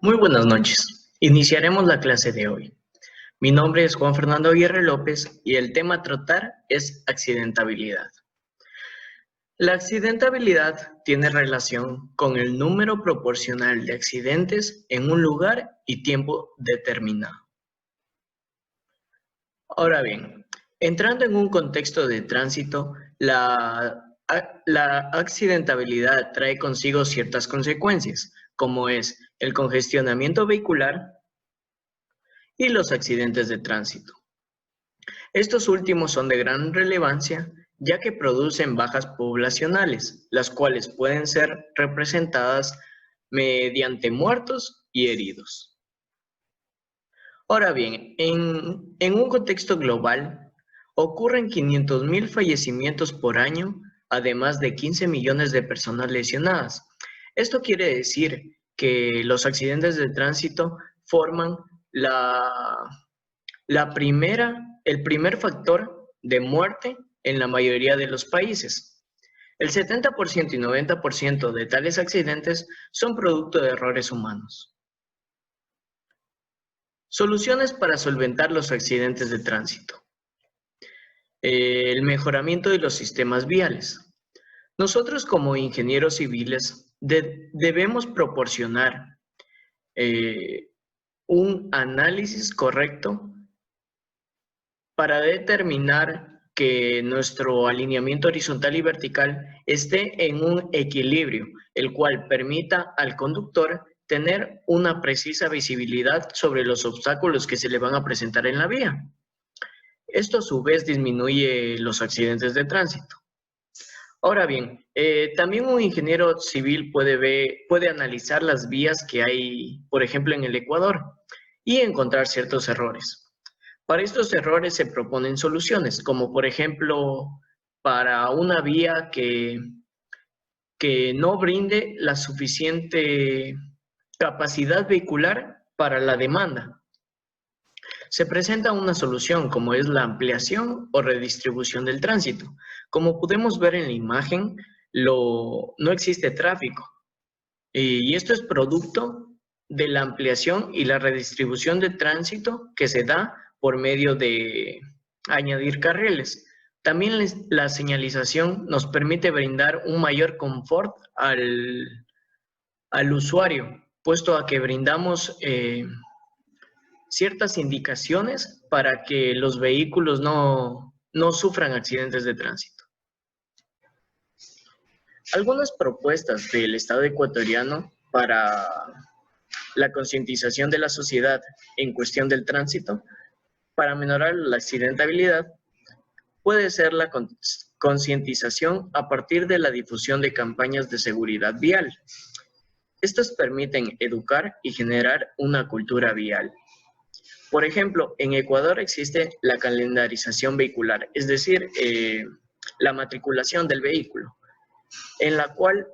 Muy buenas noches. Iniciaremos la clase de hoy. Mi nombre es Juan Fernando Aguirre López y el tema a tratar es accidentabilidad. La accidentabilidad tiene relación con el número proporcional de accidentes en un lugar y tiempo determinado. Ahora bien, entrando en un contexto de tránsito, la accidentabilidad trae consigo ciertas consecuencias, como es el congestionamiento vehicular y los accidentes de tránsito. Estos últimos son de gran relevancia ya que producen bajas poblacionales, las cuales pueden ser representadas mediante muertos y heridos. Ahora bien, en un contexto global, ocurren 500,000 fallecimientos por año, además de 15 millones de personas lesionadas. Esto quiere decir que los accidentes de tránsito forman el primer factor de muerte en la mayoría de los países. El 70% y 90% de tales accidentes son producto de errores humanos. Soluciones para solventar los accidentes de tránsito. El mejoramiento de los sistemas viales. Nosotros como ingenieros civiles debemos proporcionar un análisis correcto para determinar que nuestro alineamiento horizontal y vertical esté en un equilibrio, el cual permita al conductor tener una precisa visibilidad sobre los obstáculos que se le van a presentar en la vía. Esto a su vez disminuye los accidentes de tránsito. Ahora bien, también un ingeniero civil puede analizar las vías que hay, por ejemplo, en el Ecuador y encontrar ciertos errores. Para estos errores se proponen soluciones, como por ejemplo, para una vía que no brinde la suficiente capacidad vehicular para la demanda. Se presenta una solución como es la ampliación o redistribución del tránsito. Como podemos ver en la imagen, no existe tráfico y esto es producto de la ampliación y la redistribución de tránsito que se da por medio de añadir carriles. También la señalización nos permite brindar un mayor confort al usuario, puesto a que brindamos ciertas indicaciones para que los vehículos no sufran accidentes de tránsito. Algunas propuestas del Estado ecuatoriano para la concientización de la sociedad en cuestión del tránsito para minorar la accidentabilidad puede ser la concientización a partir de la difusión de campañas de seguridad vial. Estas permiten educar y generar una cultura vial. Por ejemplo, en Ecuador existe la calendarización vehicular, es decir, la matriculación del vehículo, en la cual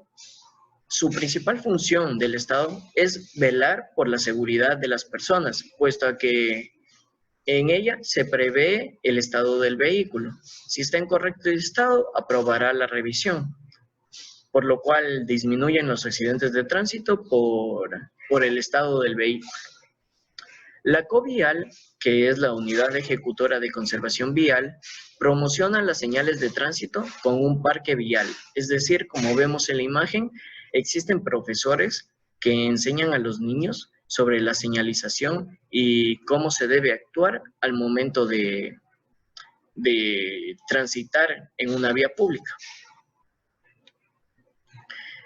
su principal función del Estado es velar por la seguridad de las personas, puesto a que en ella se prevé el estado del vehículo. Si está en correcto estado, aprobará la revisión, por lo cual disminuyen los accidentes de tránsito por el estado del vehículo. La COVIAL, que es la Unidad Ejecutora de Conservación Vial, promociona las señales de tránsito con un parque vial. Es decir, como vemos en la imagen, existen profesores que enseñan a los niños sobre la señalización y cómo se debe actuar al momento de transitar en una vía pública.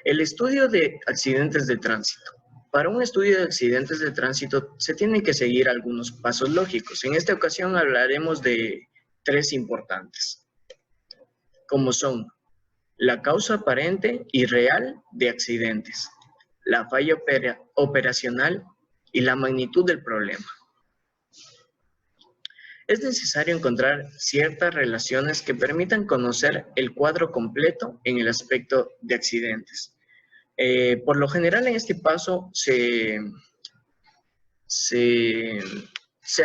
El estudio de accidentes de tránsito. Para un estudio de accidentes de tránsito se tienen que seguir algunos pasos lógicos. En esta ocasión hablaremos de 3 importantes, como son la causa aparente y real de accidentes, la falla operacional y la magnitud del problema. Es necesario encontrar ciertas relaciones que permitan conocer el cuadro completo en el aspecto de accidentes. Por lo general en este paso se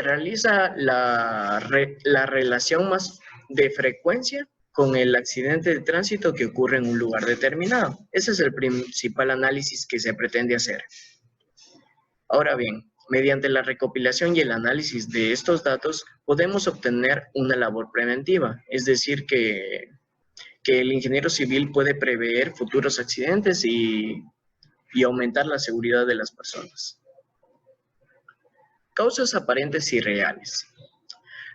realiza la relación más de frecuencia con el accidente de tránsito que ocurre en un lugar determinado. Ese es el principal análisis que se pretende hacer. Ahora bien, mediante la recopilación y el análisis de estos datos, podemos obtener una labor preventiva, es decir, que el ingeniero civil puede prever futuros accidentes y aumentar la seguridad de las personas. Causas aparentes y reales.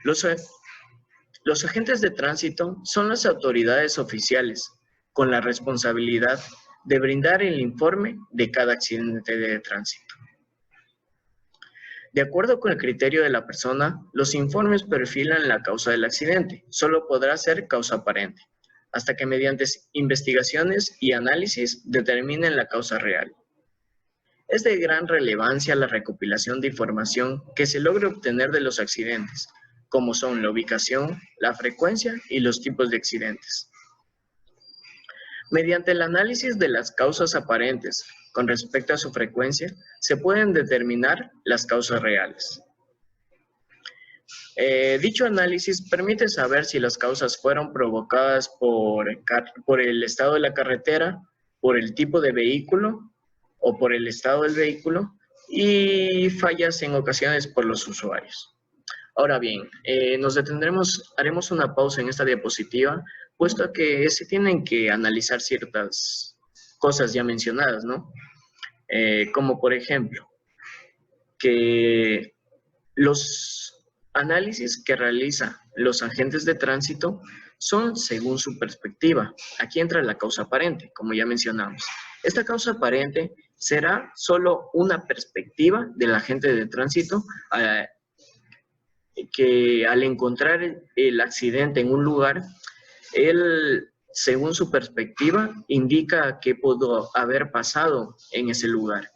Los agentes de tránsito son las autoridades oficiales con la responsabilidad de brindar el informe de cada accidente de tránsito. De acuerdo con el criterio de la persona, los informes perfilan la causa del accidente. Solo podrá ser causa aparente, hasta que mediante investigaciones y análisis determinen la causa real. Es de gran relevancia la recopilación de información que se logre obtener de los accidentes, como son la ubicación, la frecuencia y los tipos de accidentes. Mediante el análisis de las causas aparentes con respecto a su frecuencia, se pueden determinar las causas reales. Dicho análisis permite saber si las causas fueron provocadas por el estado de la carretera, por el tipo de vehículo o por el estado del vehículo, y fallas en ocasiones por los usuarios. Ahora bien, nos detendremos, haremos una pausa en esta diapositiva, puesto que se tienen que analizar ciertas cosas ya mencionadas, ¿no? Como por ejemplo, que los análisis que realizan los agentes de tránsito son según su perspectiva. Aquí entra la causa aparente, como ya mencionamos. Esta causa aparente será solo una perspectiva del agente de tránsito que al encontrar el accidente en un lugar, él, según su perspectiva, indica qué pudo haber pasado en ese lugar.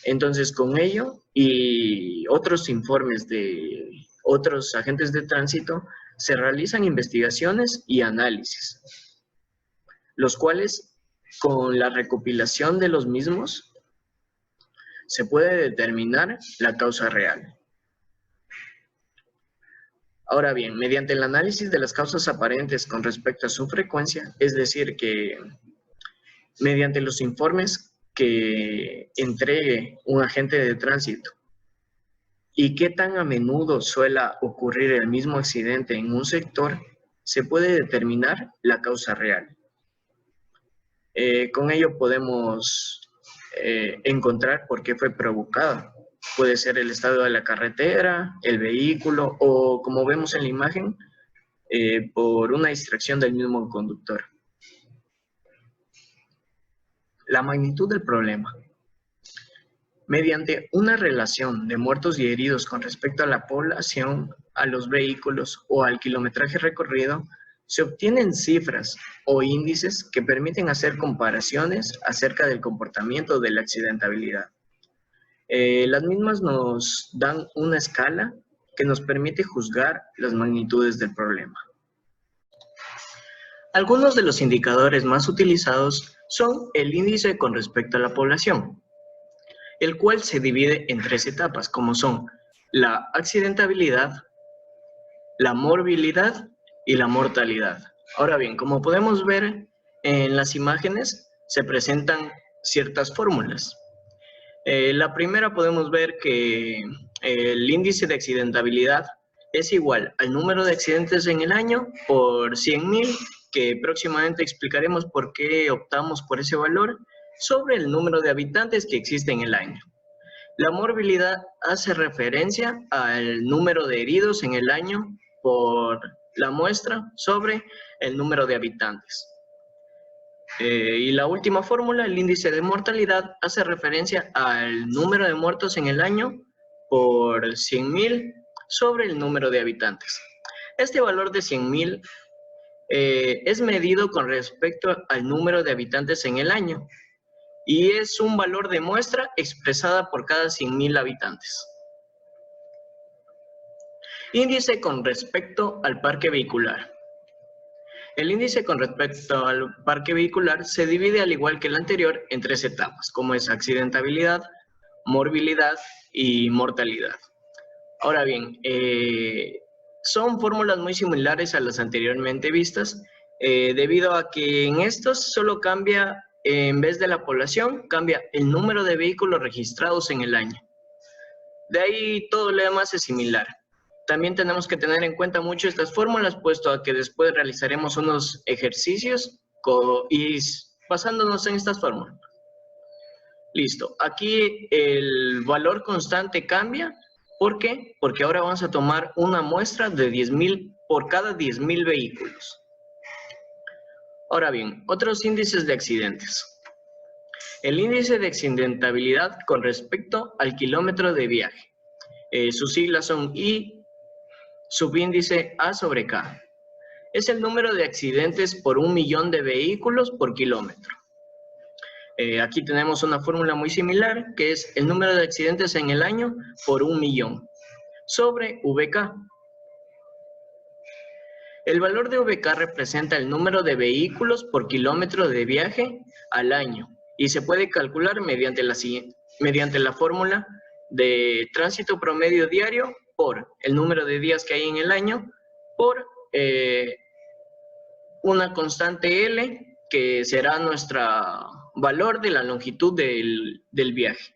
Entonces, con ello y otros informes de otros agentes de tránsito, se realizan investigaciones y análisis, los cuales, con la recopilación de los mismos, se puede determinar la causa real. Ahora bien, mediante el análisis de las causas aparentes con respecto a su frecuencia, es decir, que mediante los informes que entregue un agente de tránsito y qué tan a menudo suela ocurrir el mismo accidente en un sector, se puede determinar la causa real. Con ello podemos encontrar por qué fue provocada. Puede ser el estado de la carretera, el vehículo o, como vemos en la imagen, por una distracción del mismo conductor. La magnitud del problema. Mediante una relación de muertos y heridos con respecto a la población, a los vehículos o al kilometraje recorrido, se obtienen cifras o índices que permiten hacer comparaciones acerca del comportamiento de la accidentabilidad. Las mismas nos dan una escala que nos permite juzgar las magnitudes del problema. Algunos de los indicadores más utilizados son el índice con respecto a la población, el cual se divide en 3 etapas, como son la accidentabilidad, la morbilidad y la mortalidad. Ahora bien, como podemos ver en las imágenes, se presentan ciertas fórmulas. La primera podemos ver que el índice de accidentabilidad es igual al número de accidentes en el año por 100,000, que próximamente explicaremos por qué optamos por ese valor, sobre el número de habitantes que existe en el año. La morbilidad hace referencia al número de heridos en el año por la muestra sobre el número de habitantes. Y la última fórmula, el índice de mortalidad, hace referencia al número de muertos en el año por 100,000 sobre el número de habitantes. Este valor de 100,000 es medido con respecto al número de habitantes en el año y es un valor de muestra expresada por cada 100,000 habitantes. Índice con respecto al parque vehicular. El índice con respecto al parque vehicular se divide, al igual que el anterior, en 3 etapas, como es accidentabilidad, morbilidad y mortalidad. Ahora bien, son fórmulas muy similares a las anteriormente vistas, debido a que en estos solo cambia en vez de la población, cambia el número de vehículos registrados en el año. De ahí todo lo demás es similar. También tenemos que tener en cuenta mucho estas fórmulas, puesto a que después realizaremos unos ejercicios y basándonos en estas fórmulas. Listo. Aquí el valor constante cambia. ¿Por qué? Porque ahora vamos a tomar una muestra de 10.000 por cada 10.000 vehículos. Ahora bien, otros índices de accidentes. El índice de accidentabilidad con respecto al kilómetro de viaje. Sus siglas son I, subíndice A sobre K. Es el número de accidentes por 1.000.000 de vehículos por kilómetro. Aquí tenemos una fórmula muy similar, que es el número de accidentes en el año por 1.000.000 sobre VK. El valor de VK representa el número de vehículos por kilómetro de viaje al año y se puede calcular mediante la fórmula de tránsito promedio diario por el número de días que hay en el año por una constante L, que será nuestro valor de la longitud del viaje.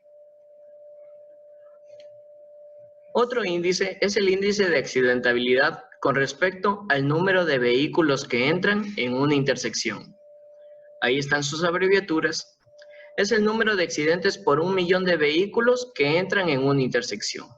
Otro índice es el índice de accidentabilidad con respecto al número de vehículos que entran en una intersección. Ahí están sus abreviaturas. Es el número de accidentes por 1.000.000 de vehículos que entran en una intersección.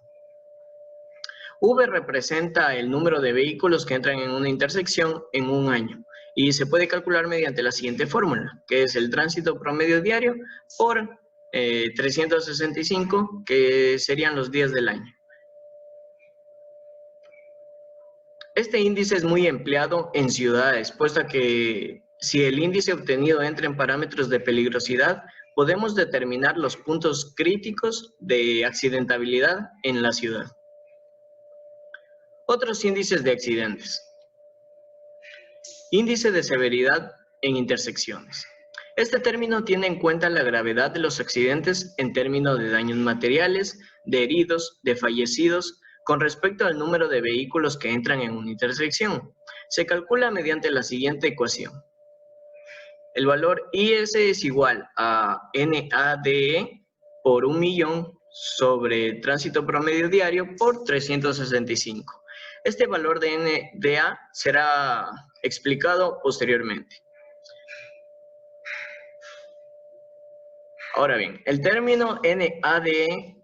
V representa el número de vehículos que entran en una intersección en un año y se puede calcular mediante la siguiente fórmula, que es el tránsito promedio diario por 365, que serían los días del año. Este índice es muy empleado en ciudades, puesto que si el índice obtenido entra en parámetros de peligrosidad, podemos determinar los puntos críticos de accidentabilidad en la ciudad. Otros índices de accidentes. Índice de severidad en intersecciones. Este término tiene en cuenta la gravedad de los accidentes en términos de daños materiales, de heridos, de fallecidos, con respecto al número de vehículos que entran en una intersección. Se calcula mediante la siguiente ecuación. El valor IS es igual a NADE por 1.000.000 sobre tránsito promedio diario por 365. Este valor de NDA será explicado posteriormente. Ahora bien, el término NADE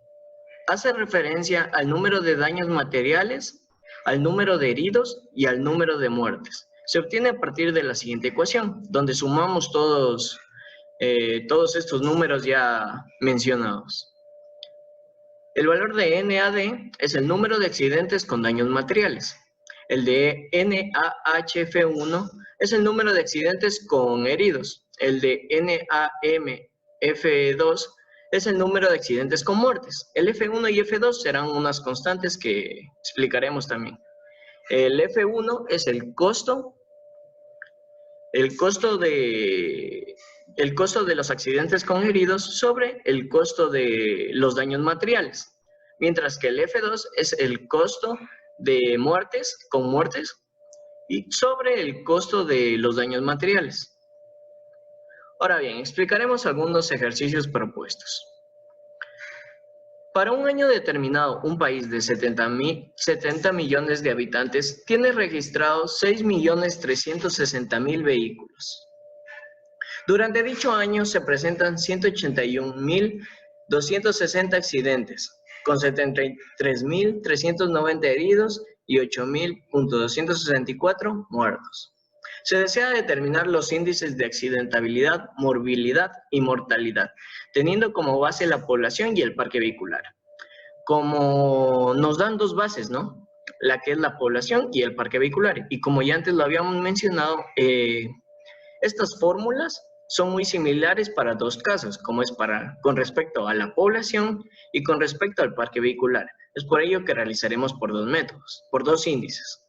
hace referencia al número de daños materiales, al número de heridos y al número de muertes. Se obtiene a partir de la siguiente ecuación, donde sumamos todos estos números ya mencionados. El valor de NAD es el número de accidentes con daños materiales. El de NAHF1 es el número de accidentes con heridos. El de NAMF2 es el número de accidentes con muertes. El F1 y F2 serán unas constantes que explicaremos también. El F1 es el costo de los accidentes con heridos sobre el costo de los daños materiales, mientras que el F2 es el costo de muertes con muertes y sobre el costo de los daños materiales. Ahora bien, explicaremos algunos ejercicios propuestos. Para un año determinado, un país de 70 millones de habitantes tiene registrados 6.360.000 vehículos. Durante dicho año se presentan 181.260 accidentes, con 73.390 heridos y 8.264 muertos. Se desea determinar los índices de accidentabilidad, morbilidad y mortalidad, teniendo como base la población y el parque vehicular. Como nos dan dos bases, ¿no? La que es la población y el parque vehicular. Y como ya antes lo habíamos mencionado, estas fórmulas son muy similares para dos casos, como es con respecto a la población y con respecto al parque vehicular. Es por ello que realizaremos por dos métodos, por dos índices.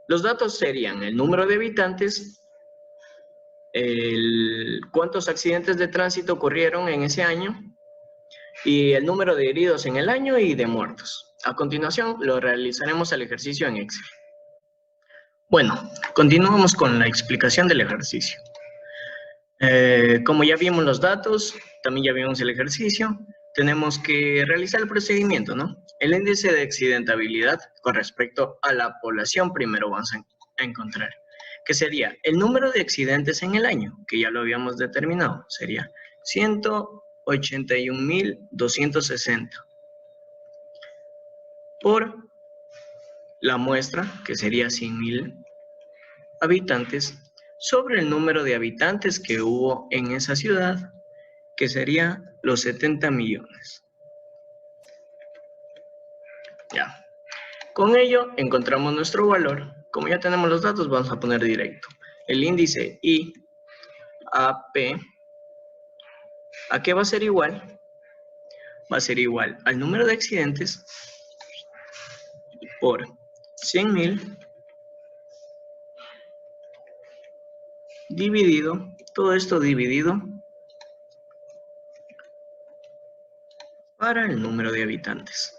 Los datos serían el número de habitantes, cuántos accidentes de tránsito ocurrieron en ese año y el número de heridos en el año y de muertos. A continuación, lo realizaremos el ejercicio en Excel. Bueno, continuamos con la explicación del ejercicio. Como ya vimos los datos, también ya vimos el ejercicio, tenemos que realizar el procedimiento, ¿no? El índice de accidentabilidad con respecto a la población primero vamos a encontrar, que sería el número de accidentes en el año, que ya lo habíamos determinado, sería 181.260 por la muestra, que sería 100.000 habitantes, sobre el número de habitantes que hubo en esa ciudad, que sería los 70 millones. Ya. Con ello encontramos nuestro valor. Como ya tenemos los datos, vamos a poner directo. El índice IAP, ¿a qué va a ser igual? Va a ser igual al número de accidentes por 100.000 dividido, todo esto dividido para el número de habitantes.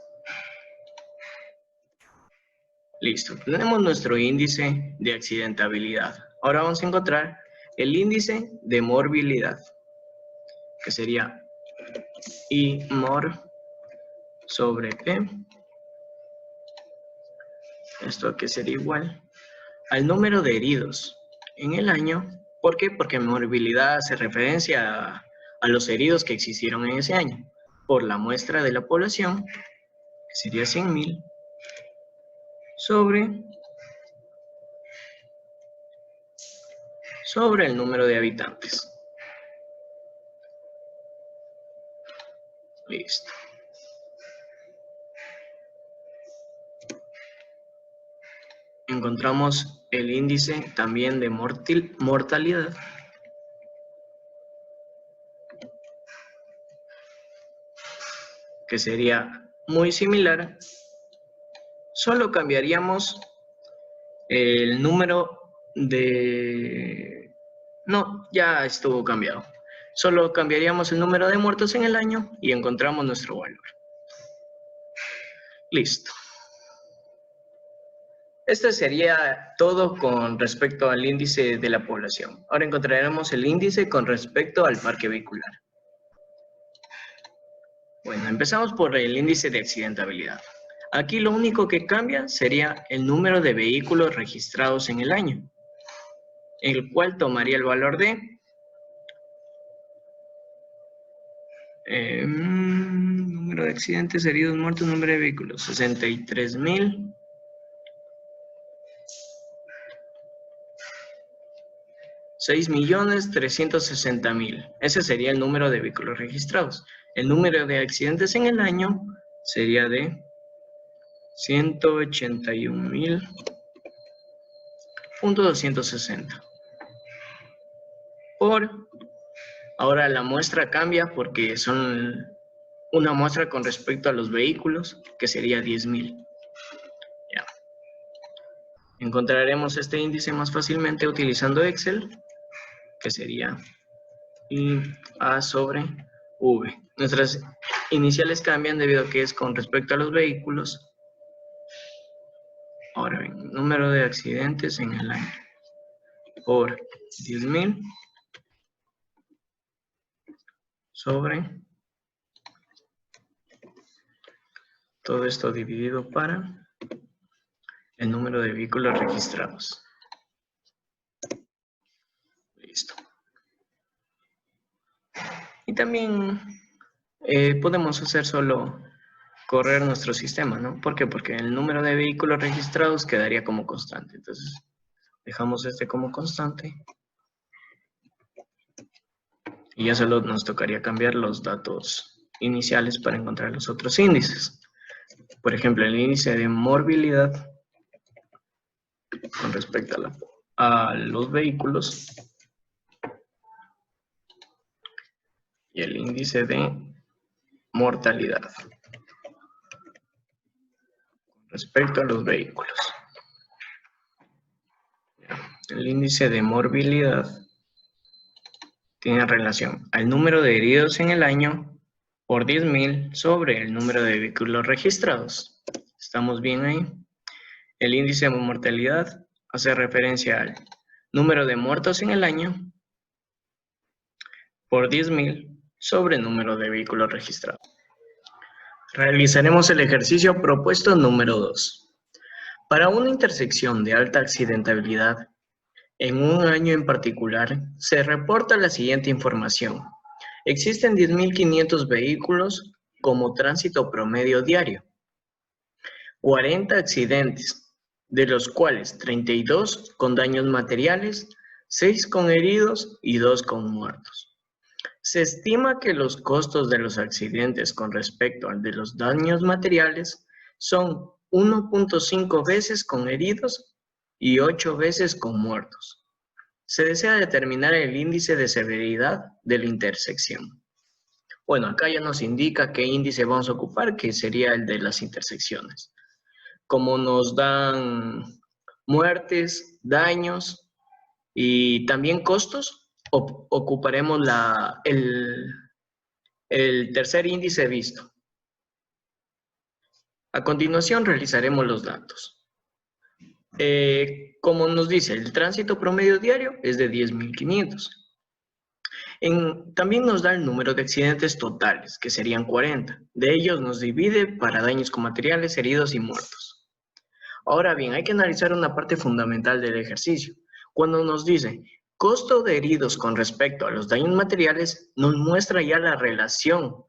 Listo, tenemos nuestro índice de accidentabilidad. Ahora vamos a encontrar el índice de morbilidad, que sería I-mor sobre P. Esto que sería igual al número de heridos en el año. ¿Por qué? Porque morbilidad hace referencia a los heridos que existieron en ese año. Por la muestra de la población, que sería 100.000, sobre el número de habitantes. Listo. Encontramos el índice también de mortalidad, que sería muy similar, solo cambiaríamos el número de... No, ya estuvo cambiado. Solo cambiaríamos el número de muertos en el año y encontramos nuestro valor. Listo. Esto sería todo con respecto al índice de la población. Ahora encontraremos el índice con respecto al parque vehicular. Bueno, empezamos por el índice de accidentabilidad. Aquí lo único que cambia sería el número de vehículos registrados en el año, el cual tomaría el valor de número de accidentes, heridos, muertos, número de vehículos, 63.000. 6.360.000. Ese sería el número de vehículos registrados. El número de accidentes en el año sería de 181.260. Ahora la muestra cambia porque son una muestra con respecto a los vehículos, que sería 10.000. Ya. Encontraremos este índice más fácilmente utilizando Excel, que sería A sobre V. Nuestras iniciales cambian debido a que es con respecto a los vehículos. Ahora bien, número de accidentes en el año por 10.000 sobre todo esto dividido para el número de vehículos registrados. Listo. Y también podemos hacer solo correr nuestro sistema, ¿no? ¿Por qué? Porque el número de vehículos registrados quedaría como constante. Entonces, dejamos este como constante. Y ya solo nos tocaría cambiar los datos iniciales para encontrar los otros índices. Por ejemplo, el índice de morbilidad con respecto a los vehículos y el índice de mortalidad con respecto a los vehículos. El índice de morbilidad tiene relación al número de heridos en el año por 10.000 sobre el número de vehículos registrados. ¿Estamos bien ahí? El índice de mortalidad hace referencia al número de muertos en el año por 10.000 sobre el número de vehículos registrados. Realizaremos el ejercicio propuesto número 2. Para una intersección de alta accidentabilidad, en un año en particular, se reporta la siguiente información. Existen 10.500 vehículos como tránsito promedio diario. 40 accidentes, de los cuales 32 con daños materiales, 6 con heridos y 2 con muertos. Se estima que los costos de los accidentes con respecto al de los daños materiales son 1.5 veces con heridos y 8 veces con muertos. Se desea determinar el índice de severidad de la intersección. Bueno, acá ya nos indica qué índice vamos a ocupar, que sería el de las intersecciones. Como nos dan muertes, daños y también costos, ocuparemos el tercer índice visto. A continuación realizaremos los datos. Como nos dice, el tránsito promedio diario es de 10.500. También nos da el número de accidentes totales, que serían 40. De ellos nos divide para daños con materiales, heridos y muertos. Ahora bien, hay que analizar una parte fundamental del ejercicio. Cuando nos dice costo de heridos con respecto a los daños materiales, nos muestra ya la relación,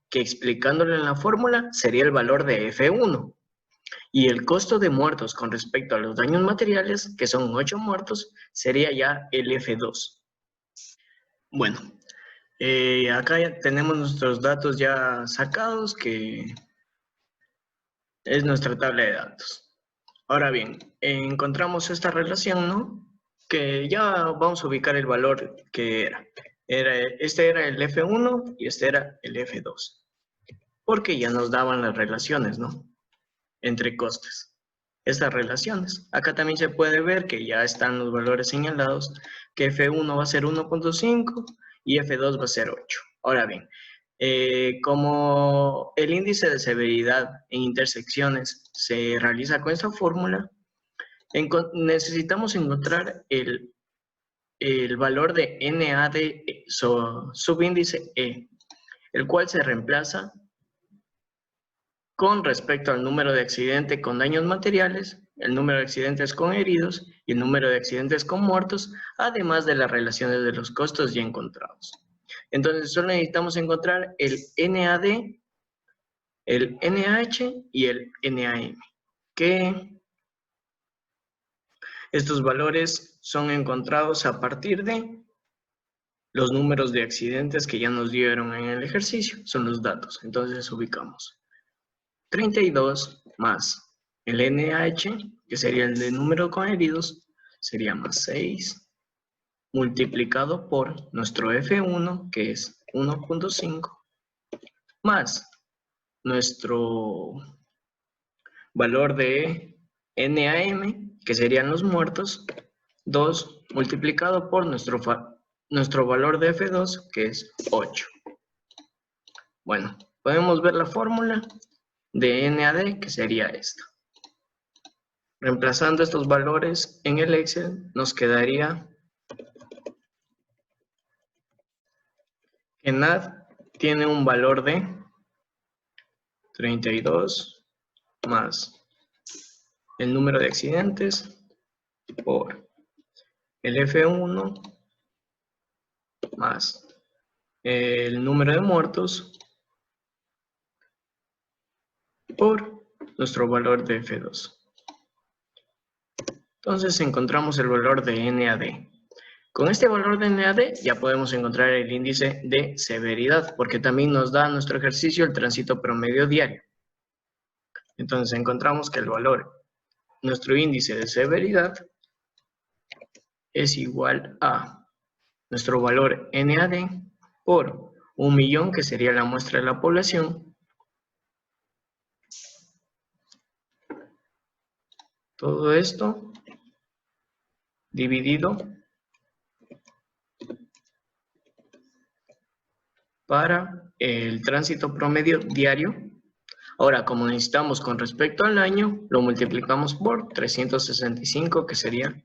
que explicándolo en la fórmula sería el valor de F1. Y el costo de muertos con respecto a los daños materiales, que son 8 muertos, sería ya el F2. Bueno, acá ya tenemos nuestros datos ya sacados, que es nuestra tabla de datos. Ahora bien, encontramos esta relación, ¿no? Que ya vamos a ubicar el valor que era. Este era el F1 y este era el F2. Porque ya nos daban las relaciones, ¿no? Entre costes. Estas relaciones. Acá también se puede ver que ya están los valores señalados, que F1 va a ser 1.5 y F2 va a ser 8. Ahora bien, como el índice de severidad en intersecciones se realiza con esta fórmula, necesitamos encontrar el valor de NAD subíndice E, el cual se reemplaza con respecto al número de accidentes con daños materiales, el número de accidentes con heridos y el número de accidentes con muertos, además de las relaciones de los costos ya encontrados. Entonces solo necesitamos encontrar el NAD, el NaH y el NaM, que estos valores son encontrados a partir de los números de accidentes que ya nos dieron en el ejercicio, son los datos. Entonces ubicamos 32 más el NaH, que sería el de número con heridos, sería más 6, multiplicado por nuestro F1, que es 1.5, más nuestro valor de NaM, que serían los muertos, 2 multiplicado por nuestro valor de F2, que es 8. Bueno, podemos ver la fórmula de NAD, que sería esta. Reemplazando estos valores en el Excel, nos quedaría que NAD tiene un valor de 32 más el número de accidentes por el F1 más el número de muertos por nuestro valor de F2. Entonces encontramos el valor de NAD. Con este valor de NAD ya podemos encontrar el índice de severidad, porque también nos da nuestro ejercicio el tránsito promedio diario. Entonces encontramos que el valor, nuestro índice de severidad, es igual a nuestro valor NAD por 1.000.000, que sería la muestra de la población. Todo esto dividido para el tránsito promedio diario. Ahora, como necesitamos con respecto al año, lo multiplicamos por 365, que sería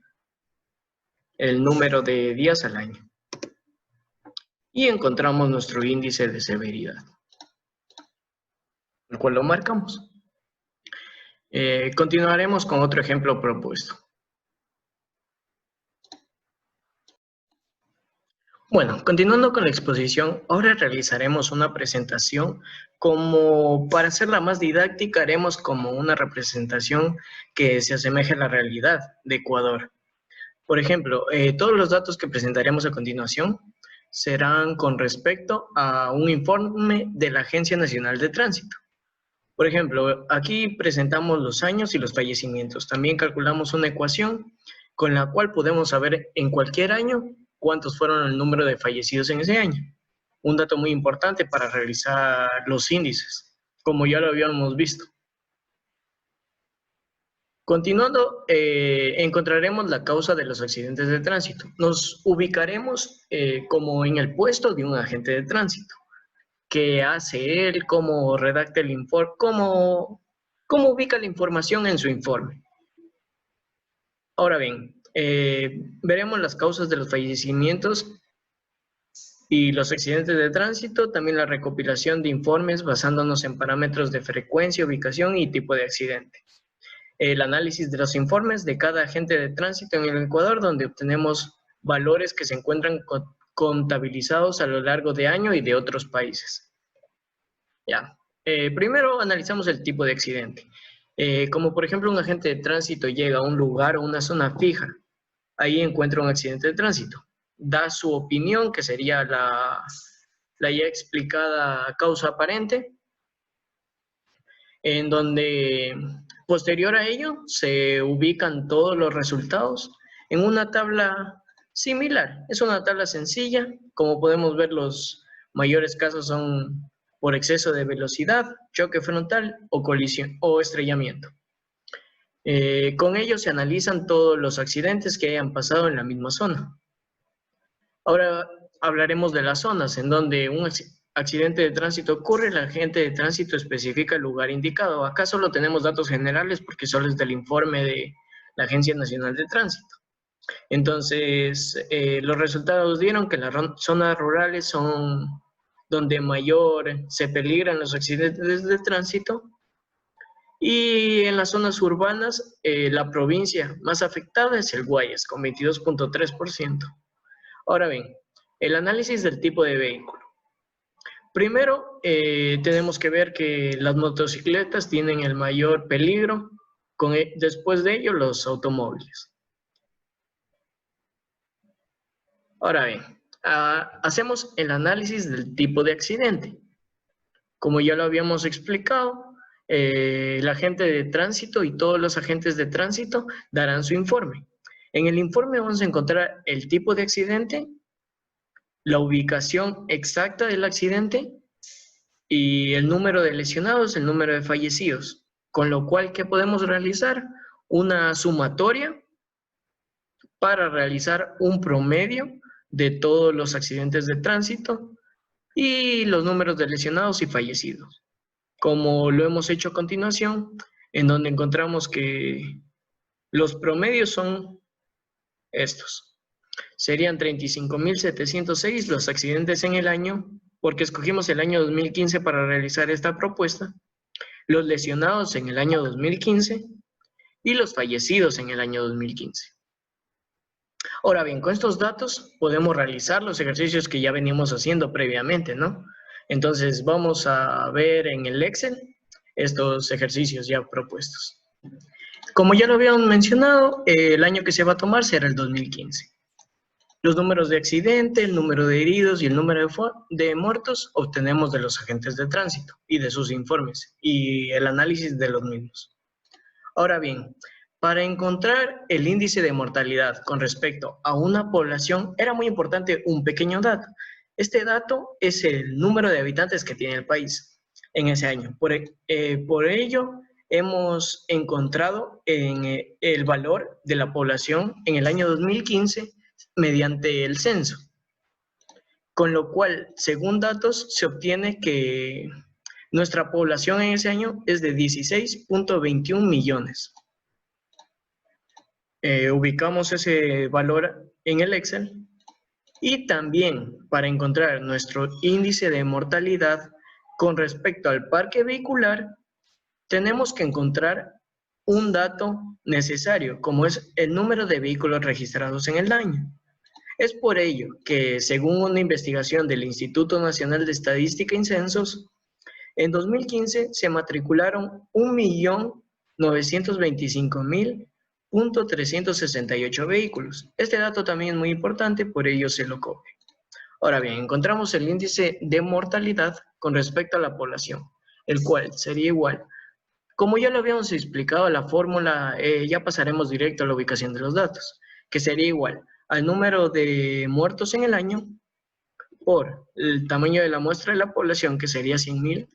el número de días al año. y encontramos nuestro índice de severidad, el cual lo marcamos. Continuaremos con otro ejemplo propuesto. Bueno, continuando con la exposición, ahora realizaremos una presentación. Como para hacerla más didáctica, haremos como una representación que se asemeje a la realidad de Ecuador. Por ejemplo, todos los datos que presentaremos a continuación serán con respecto a un informe de la Agencia Nacional de Tránsito. Por ejemplo, aquí presentamos los años y los fallecimientos. También calculamos una ecuación con la cual podemos saber en cualquier año cuántos fueron el número de fallecidos en ese año. Un dato muy importante para realizar los índices, como ya lo habíamos visto. Continuando, encontraremos la causa de los accidentes de tránsito. Nos ubicaremos como en el puesto de un agente de tránsito. ¿Qué hace él? ¿Cómo redacta el informe? ¿Cómo ubica la información en su informe? Ahora bien, veremos las causas de los fallecimientos y los accidentes de tránsito, también la recopilación de informes basándonos en parámetros de frecuencia, ubicación y tipo de accidente. El análisis de los informes de cada agente de tránsito en el Ecuador, donde obtenemos valores que se encuentran contabilizados a lo largo de año y de otros países. Ya. Primero analizamos el tipo de accidente. Como por ejemplo un agente de tránsito llega a un lugar o una zona fija, ahí encuentra un accidente de tránsito. Da su opinión, que sería la ya explicada causa aparente, en donde posterior a ello se ubican todos los resultados en una tabla similar. Es una tabla sencilla, como podemos ver los mayores casos son por exceso de velocidad, choque frontal o colisión o estrellamiento. Con ello se analizan todos los accidentes que hayan pasado en la misma zona. Ahora hablaremos de las zonas en donde un accidente de tránsito ocurre, el agente de tránsito especifica el lugar indicado. Acá solo tenemos datos generales porque solo es del informe de la Agencia Nacional de Tránsito. Entonces, los resultados dieron que las zonas rurales son donde mayor se peligran los accidentes de tránsito, y en las zonas urbanas la provincia más afectada es el Guayas, con 22.3%. Ahora bien, el análisis del tipo de vehículo. Primero, tenemos que ver que las motocicletas tienen el mayor peligro, después de ello los automóviles. Ahora bien, hacemos el análisis del tipo de accidente. Como ya lo habíamos explicado, el agente de tránsito y todos los agentes de tránsito darán su informe. En el informe vamos a encontrar el tipo de accidente, la ubicación exacta del accidente y el número de lesionados, el número de fallecidos. Con lo cual, ¿qué podemos realizar? Una sumatoria para realizar un promedio de todos los accidentes de tránsito y los números de lesionados y fallecidos. Como lo hemos hecho a continuación, en donde encontramos que los promedios son estos. Serían 35.706 los accidentes en el año, porque escogimos el año 2015 para realizar esta propuesta, los lesionados en el año 2015 y los fallecidos en el año 2015. Ahora bien, con estos datos podemos realizar los ejercicios que ya veníamos haciendo previamente, ¿no? Entonces vamos a ver en el Excel estos ejercicios ya propuestos. Como ya lo habíamos mencionado, el año que se va a tomar será el 2015. Los números de accidente, el número de heridos y el número de muertos obtenemos de los agentes de tránsito y de sus informes y el análisis de los mismos. Ahora bien, para encontrar el índice de mortalidad con respecto a una población era muy importante un pequeño dato. Este dato es el número de habitantes que tiene el país en ese año. Por ello, hemos encontrado el valor de la población en el año 2015 mediante el censo. Con lo cual, según datos, se obtiene que nuestra población en ese año es de 16.21 millones. Ubicamos ese valor en el Excel Y también para encontrar nuestro índice de mortalidad con respecto al parque vehicular, tenemos que encontrar un dato necesario, como es el número de vehículos registrados en el año. Es por ello que, según una investigación del Instituto Nacional de Estadística y Censos, en 2015 se matricularon 1.925.368 vehículos. Este dato también es muy importante, por ello se lo copio. Ahora bien, encontramos el índice de mortalidad con respecto a la población, el cual sería igual. Como ya lo habíamos explicado, la fórmula, ya pasaremos directo a la ubicación de los datos, que sería igual al número de muertos en el año por el tamaño de la muestra de la población, que sería 100.000,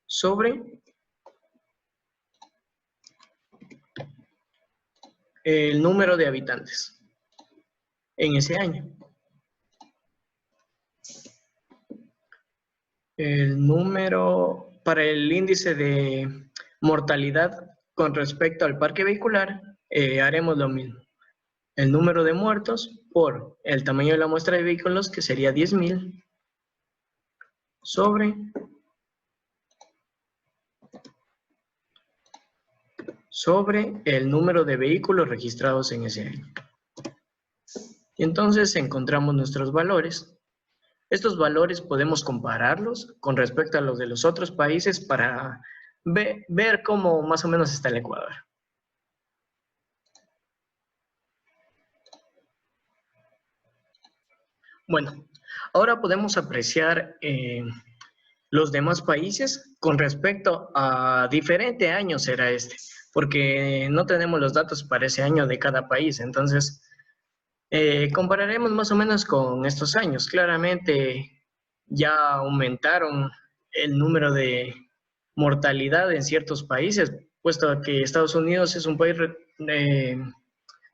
sobre el número de habitantes en ese año. El número para el índice de mortalidad con respecto al parque vehicular, haremos lo mismo. El número de muertos por el tamaño de la muestra de vehículos, que sería 10.000, sobre el número de vehículos registrados en ese año. Y entonces encontramos nuestros valores. Estos valores podemos compararlos con respecto a los de los otros países para ver cómo más o menos está el Ecuador. Bueno, ahora podemos apreciar los demás países con respecto a diferente año será este, porque no tenemos los datos para ese año de cada país, entonces compararemos más o menos con estos años. Claramente ya aumentaron el número de mortalidad en ciertos países, puesto que Estados Unidos es un país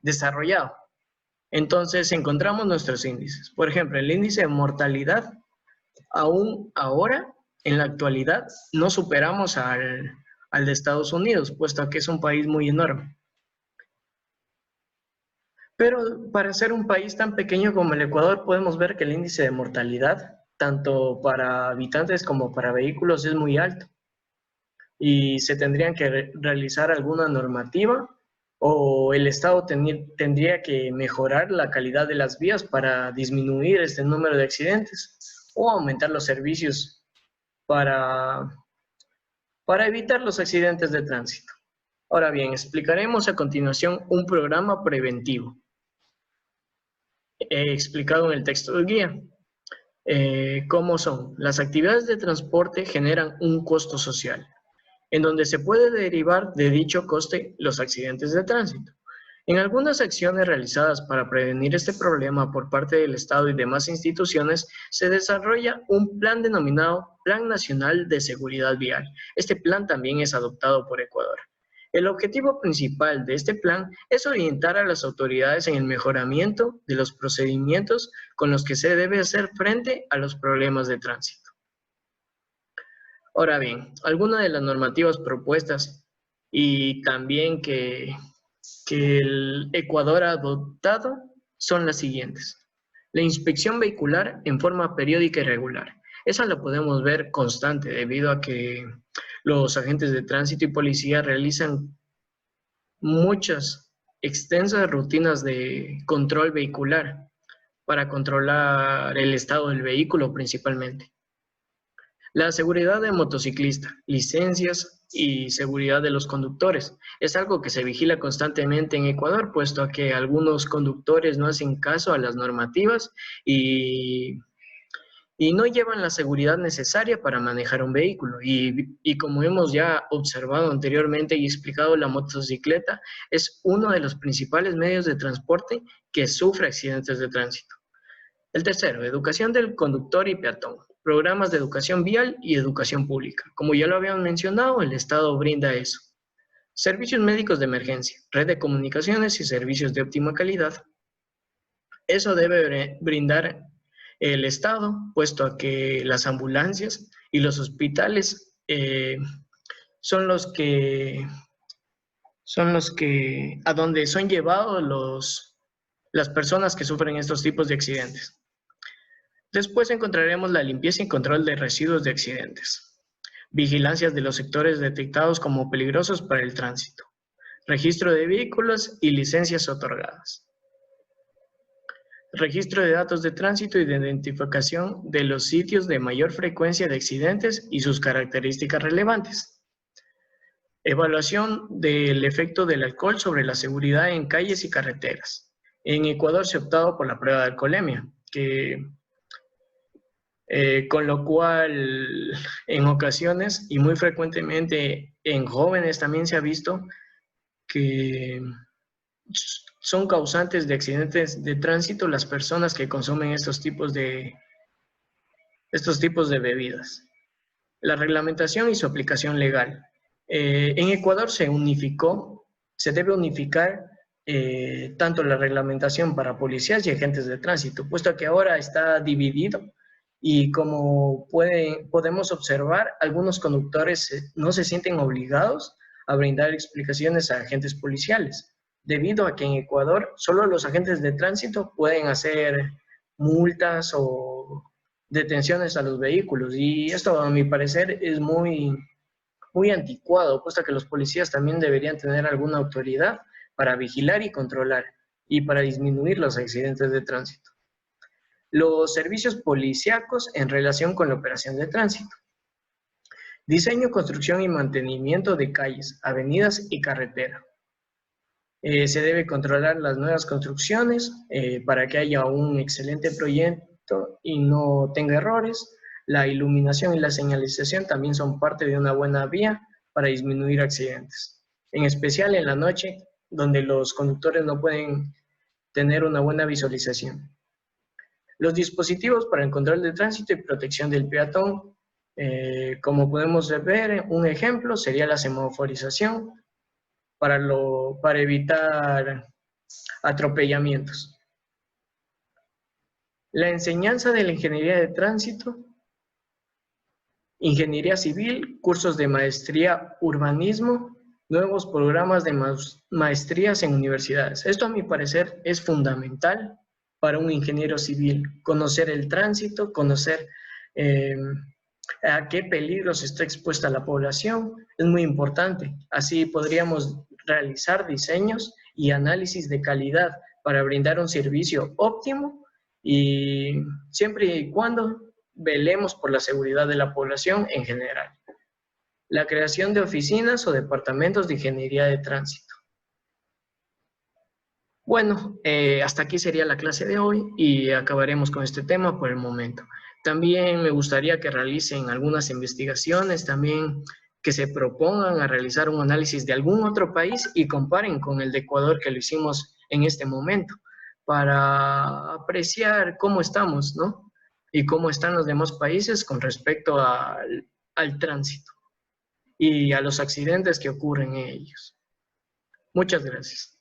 desarrollado. Entonces encontramos nuestros índices. Por ejemplo, el índice de mortalidad, aún ahora, en la actualidad, no superamos al de Estados Unidos, puesto que es un país muy enorme. Pero para ser un país tan pequeño como el Ecuador, podemos ver que el índice de mortalidad, tanto para habitantes como para vehículos, es muy alto. Y se tendrían que realizar alguna normativa o el Estado tendría que mejorar la calidad de las vías para disminuir este número de accidentes o aumentar los servicios para evitar los accidentes de tránsito. Ahora bien, explicaremos a continuación un programa preventivo explicado en el texto del guía. ¿Cómo son? Las actividades de transporte generan un costo social, en donde se puede derivar de dicho coste los accidentes de tránsito. En algunas acciones realizadas para prevenir este problema por parte del Estado y demás instituciones, se desarrolla un plan denominado Plan Nacional de Seguridad Vial. Este plan también es adoptado por Ecuador. El objetivo principal de este plan es orientar a las autoridades en el mejoramiento de los procedimientos con los que se debe hacer frente a los problemas de tránsito. Ahora bien, algunas de las normativas propuestas y también que el Ecuador ha adoptado son las siguientes. La inspección vehicular en forma periódica y regular. Esa la podemos ver constante debido a que los agentes de tránsito y policía realizan muchas extensas rutinas de control vehicular para controlar el estado del vehículo principalmente. La seguridad del motociclista, licencias y seguridad de los conductores. Es algo que se vigila constantemente en Ecuador, puesto a que algunos conductores no hacen caso a las normativas y no llevan la seguridad necesaria para manejar un vehículo. Y como hemos ya observado anteriormente y explicado, la motocicleta es uno de los principales medios de transporte que sufre accidentes de tránsito. El tercero, educación del conductor y peatón. Programas de educación vial y educación pública. Como ya lo habían mencionado, el Estado brinda eso. Servicios médicos de emergencia, red de comunicaciones y servicios de óptima calidad. Eso debe brindar el Estado, puesto a que las ambulancias y los hospitales son los que a donde son llevados las personas que sufren estos tipos de accidentes. Después encontraremos la limpieza y control de residuos de accidentes, vigilancias de los sectores detectados como peligrosos para el tránsito, registro de vehículos y licencias otorgadas, registro de datos de tránsito y de identificación de los sitios de mayor frecuencia de accidentes y sus características relevantes. Evaluación del efecto del alcohol sobre la seguridad en calles y carreteras. En Ecuador se ha optado por la prueba de alcoholemia, con lo cual en ocasiones y muy frecuentemente en jóvenes también se ha visto que son causantes de accidentes de tránsito las personas que consumen estos tipos de bebidas. La reglamentación y su aplicación legal. En Ecuador se debe unificar tanto la reglamentación para policías y agentes de tránsito, puesto que ahora está dividido y como podemos observar, algunos conductores no se sienten obligados a brindar explicaciones a agentes policiales, debido a que en Ecuador solo los agentes de tránsito pueden hacer multas o detenciones a los vehículos, y esto a mi parecer es muy anticuado, puesto que los policías también deberían tener alguna autoridad para vigilar y controlar y para disminuir los accidentes de tránsito. Los servicios policíacos en relación con la operación de tránsito. Diseño, construcción y mantenimiento de calles, avenidas y carretera. Se debe controlar las nuevas construcciones para que haya un excelente proyecto y no tenga errores. La iluminación y la señalización también son parte de una buena vía para disminuir accidentes, en especial en la noche, donde los conductores no pueden tener una buena visualización. Los dispositivos para el control de tránsito y protección del peatón, como podemos ver, un ejemplo sería la semaforización para evitar atropellamientos. La enseñanza de la ingeniería de tránsito, ingeniería civil, cursos de maestría urbanismo, nuevos programas de maestrías en universidades. Esto a mi parecer es fundamental para un ingeniero civil, conocer el tránsito, conocer a qué peligros está expuesta la población, es muy importante. Así podríamos realizar diseños y análisis de calidad para brindar un servicio óptimo y siempre y cuando velemos por la seguridad de la población en general. La creación de oficinas o departamentos de ingeniería de tránsito. Bueno, hasta aquí sería la clase de hoy y acabaremos con este tema por el momento. También me gustaría que realicen algunas investigaciones, también que se propongan a realizar un análisis de algún otro país y comparen con el de Ecuador, que lo hicimos en este momento, para apreciar cómo estamos, ¿no? Y cómo están los demás países con respecto al tránsito y a los accidentes que ocurren en ellos. Muchas gracias.